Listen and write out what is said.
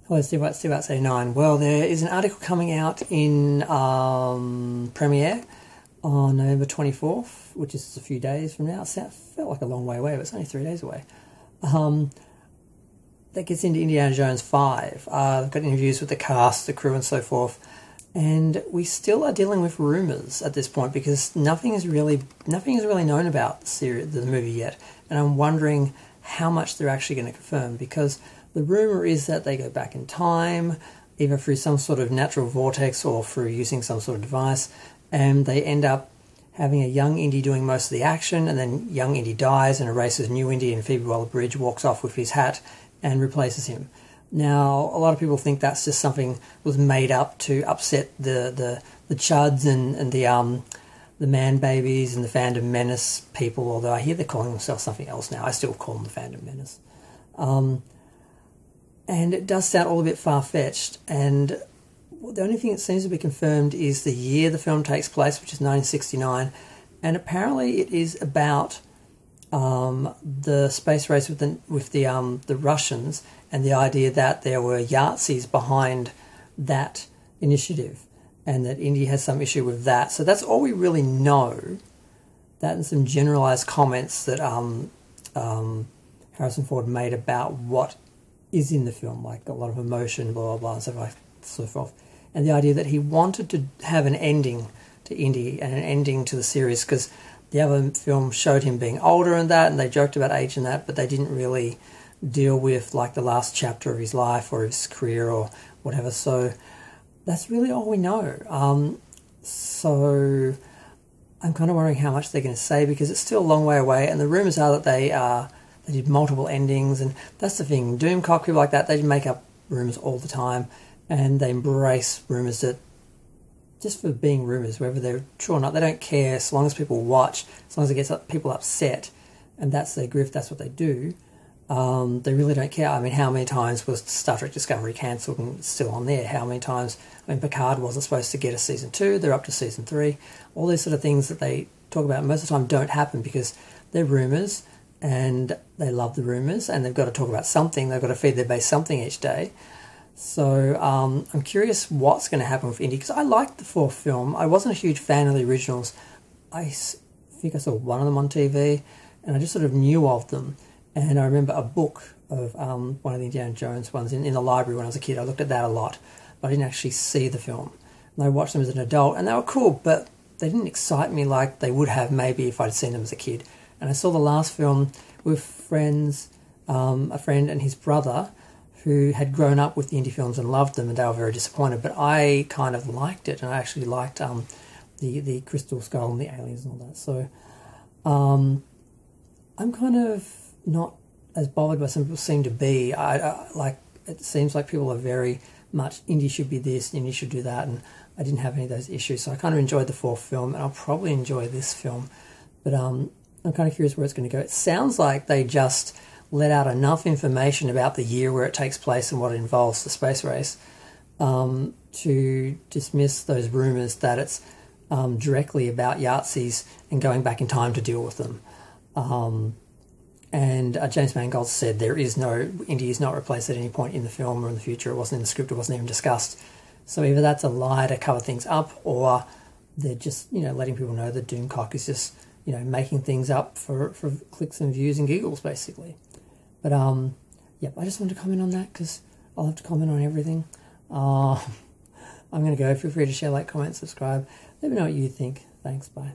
Hello, Steve White 89. Well, there is an article coming out in Premiere on November 24th, which is a few days from now. It felt like a long way away, but it's only 3 days away. That gets into Indiana Jones 5. I've got interviews with the cast, the crew, and so forth. And we still are dealing with rumours at this point because nothing is really known about the movie yet. And I'm wondering how much they're actually going to confirm, because the rumour is that they go back in time, either through some sort of natural vortex or through using some sort of device, and they end up having a young Indy doing most of the action, and then young Indy dies and erases new Indy, and Phoebe Waller-Bridge walks off with his hat and replaces him. Now, a lot of people think that's just something that was made up to upset the Chuds and the man babies and the Fandom Menace people, although I hear they're calling themselves something else now. I still call them the Fandom Menace. And it does sound all a bit far-fetched, and the only thing that seems to be confirmed is the year the film takes place, which is 1969, and apparently it is about the space race with the Russians, and the idea that there were Yahtzees behind that initiative, and that Indy has some issue with that. So that's all we really know. That and some generalised comments that Harrison Ford made about what is in the film, like a lot of emotion, blah, blah, blah, and so forth. And the idea that he wanted to have an ending to Indy and an ending to the series, because the other film showed him being older and that, and they joked about age and that, but they didn't really deal with like the last chapter of his life or his career or whatever. So that's really all we know. So I'm kind of wondering how much they're going to say, because it's still a long way away, and the rumours are that they did multiple endings, and that's the thing. Doomcock, people like that, they make up rumours all the time, and they embrace rumours that, just for being rumours, whether they're true or not, they don't care as long as people watch, as long as it gets people upset, and that's their grift, that's what they do. They really don't care. I mean, how many times was Star Trek Discovery cancelled and it's still on there? How many times, I mean, Picard wasn't supposed to get a season 2, they're up to season 3. All these sort of things that they talk about most of the time don't happen because they're rumours, and they love the rumours, and they've got to talk about something, they've got to feed their base something each day. So I'm curious what's going to happen with Indy, because I liked the fourth film. I wasn't a huge fan of the originals. I think I saw one of them on TV, and I just sort of knew of them. And I remember a book of one of the Indiana Jones ones in the library when I was a kid. I looked at that a lot, but I didn't actually see the film. And I watched them as an adult, and they were cool, but they didn't excite me like they would have maybe if I'd seen them as a kid. And I saw the last film with friends, a friend and his brother, who had grown up with the Indy films and loved them, and they were very disappointed. But I kind of liked it, and I actually liked the Crystal Skull and the aliens and all that. So I'm kind of not as bothered by some people seem to be. Like, it seems like people are very much, Indy should be this, Indy should do that, and I didn't have any of those issues. So I kind of enjoyed the fourth film, and I'll probably enjoy this film. But I'm kind of curious where it's going to go. It sounds like they just let out enough information about the year where it takes place and what it involves, the space race, to dismiss those rumours that it's directly about Yahtzees and going back in time to deal with them. And James Mangold said Indy is not replaced at any point in the film or in the future. It wasn't in the script, it wasn't even discussed. So either that's a lie to cover things up, or they're just, letting people know that Doomcock is just, making things up for clicks and views and giggles, basically. But, yep, I just wanted to comment on that because I'll have to comment on everything. I'm going to go. Feel free to share, like, comment, subscribe. Let me know what you think. Thanks, bye.